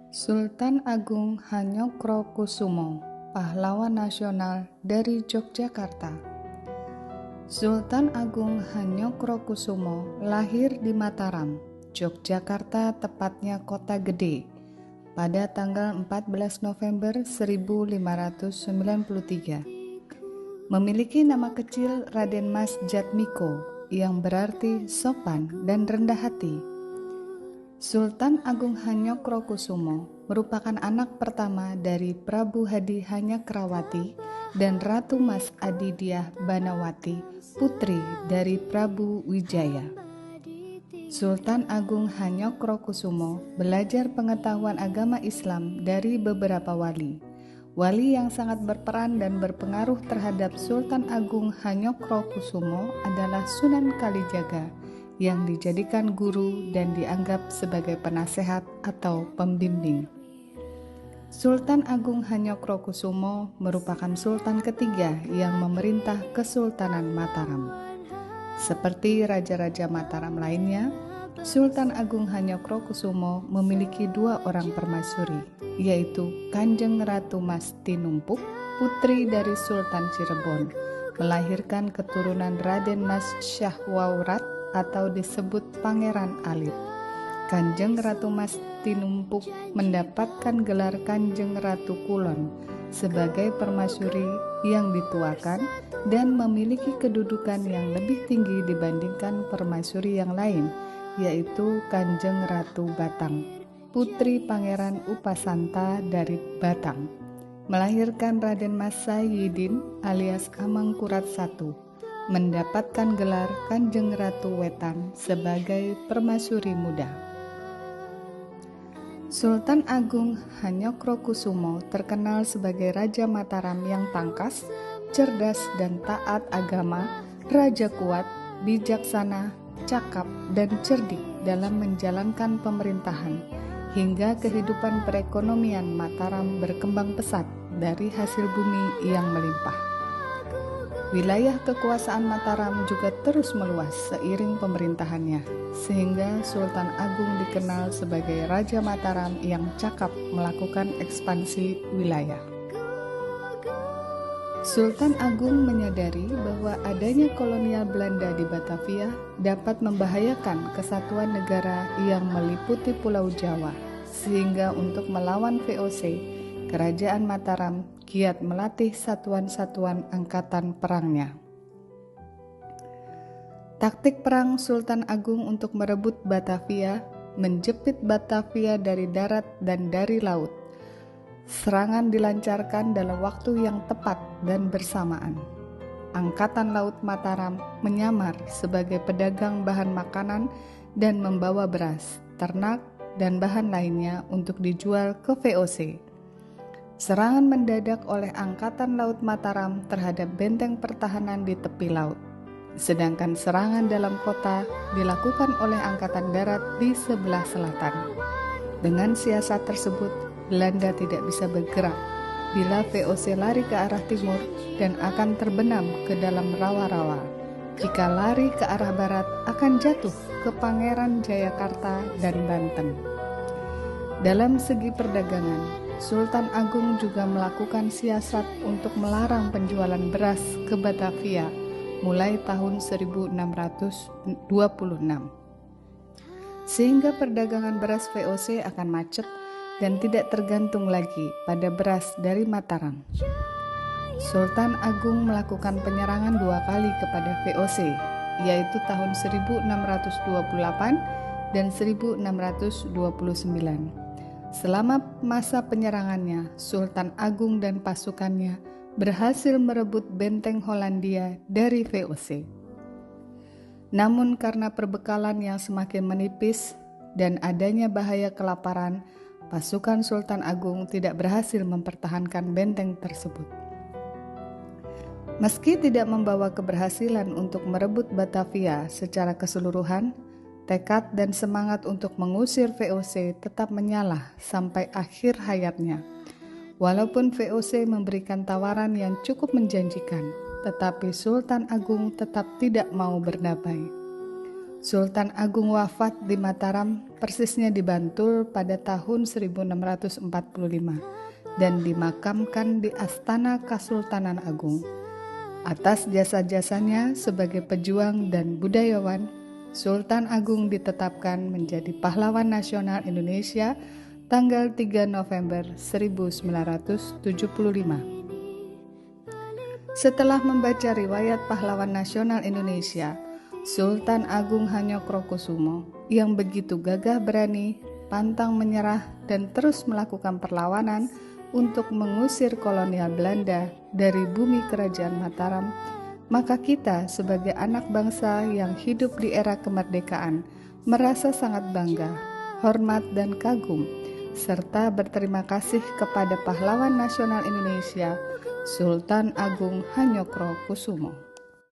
Sultan Agung Hanyokrokusumo, pahlawan nasional dari Yogyakarta. Sultan Agung Hanyokrokusumo lahir di Mataram, Yogyakarta, tepatnya Kota Gede, pada tanggal 14 November 1593. Memiliki nama kecil Raden Mas Jatmiko yang berarti sopan dan rendah hati. Sultan Agung Hanyokrokusumo merupakan anak pertama dari Prabu Hadi Hanyakrawati dan Ratu Mas Adidiah Banawati, putri dari Prabu Wijaya. Sultan Agung Hanyokrokusumo belajar pengetahuan agama Islam dari beberapa wali. Wali yang sangat berperan dan berpengaruh terhadap Sultan Agung Hanyokrokusumo adalah Sunan Kalijaga, yang dijadikan guru dan dianggap sebagai penasehat atau pembimbing. Sultan Agung Hanyokrokusumo merupakan sultan ketiga yang memerintah Kesultanan Mataram. Seperti raja-raja Mataram lainnya, Sultan Agung Hanyokrokusumo memiliki dua orang permaisuri, yaitu Kanjeng Ratu Mas Tinumpuk, putri dari Sultan Cirebon, melahirkan keturunan Raden Mas Syahwaurat atau disebut Pangeran Alit. Kanjeng Ratu Mas Tinumpuk mendapatkan gelar Kanjeng Ratu Kulon sebagai permaisuri yang dituakan dan memiliki kedudukan yang lebih tinggi dibandingkan permaisuri yang lain, yaitu Kanjeng Ratu Batang, putri Pangeran Upasanta dari Batang, melahirkan Raden Mas Sayyidin alias Amangkurat I, mendapatkan gelar Kanjeng Ratu Wetan sebagai permaisuri muda. Sultan Agung Hanyokrokusumo terkenal sebagai Raja Mataram yang tangkas, cerdas dan taat agama, raja kuat, bijaksana, cakap, dan cerdik dalam menjalankan pemerintahan, hingga kehidupan perekonomian Mataram berkembang pesat dari hasil bumi yang melimpah. Wilayah kekuasaan Mataram juga terus meluas seiring pemerintahannya, sehingga Sultan Agung dikenal sebagai Raja Mataram yang cakap melakukan ekspansi wilayah. Sultan Agung menyadari bahwa adanya kolonial Belanda di Batavia dapat membahayakan kesatuan negara yang meliputi Pulau Jawa, sehingga untuk melawan VOC, Kerajaan Mataram giat melatih satuan-satuan angkatan perangnya. Taktik perang Sultan Agung untuk merebut Batavia, menjepit Batavia dari darat dan dari laut. Serangan dilancarkan dalam waktu yang tepat dan bersamaan. Angkatan Laut Mataram menyamar sebagai pedagang bahan makanan dan membawa beras, ternak, dan bahan lainnya untuk dijual ke VOC. Serangan mendadak oleh Angkatan Laut Mataram terhadap benteng pertahanan di tepi laut. Sedangkan serangan dalam kota dilakukan oleh Angkatan Darat di sebelah selatan. Dengan siasat tersebut, Belanda tidak bisa bergerak bila VOC lari ke arah timur dan akan terbenam ke dalam rawa-rawa. Jika lari ke arah barat, akan jatuh ke Pangeran Jayakarta dan Banten. Dalam segi perdagangan, Sultan Agung juga melakukan siasat untuk melarang penjualan beras ke Batavia mulai tahun 1626, sehingga perdagangan beras VOC akan macet dan tidak tergantung lagi pada beras dari Mataram. Sultan Agung melakukan penyerangan dua kali kepada VOC, yaitu tahun 1628 dan 1629. Selama masa penyerangannya, Sultan Agung dan pasukannya berhasil merebut benteng Hollandia dari VOC. Namun karena perbekalan yang semakin menipis dan adanya bahaya kelaparan, pasukan Sultan Agung tidak berhasil mempertahankan benteng tersebut. Meski tidak membawa keberhasilan untuk merebut Batavia secara keseluruhan, tekad dan semangat untuk mengusir VOC tetap menyala sampai akhir hayatnya. Walaupun VOC memberikan tawaran yang cukup menjanjikan, tetapi Sultan Agung tetap tidak mau berdamai. Sultan Agung wafat di Mataram persisnya di Bantul pada tahun 1645 dan dimakamkan di Astana Kasultanan Agung. Atas jasa-jasanya sebagai pejuang dan budayawan, Sultan Agung ditetapkan menjadi pahlawan nasional Indonesia tanggal 3 November 1975. Setelah membaca riwayat pahlawan nasional Indonesia, Sultan Agung Hanyokrokusumo yang begitu gagah berani, pantang menyerah, dan terus melakukan perlawanan untuk mengusir kolonial Belanda dari bumi kerajaan Mataram, maka kita sebagai anak bangsa yang hidup di era kemerdekaan merasa sangat bangga, hormat dan kagum, serta berterima kasih kepada pahlawan nasional Indonesia, Sultan Agung Hanyokrokusumo.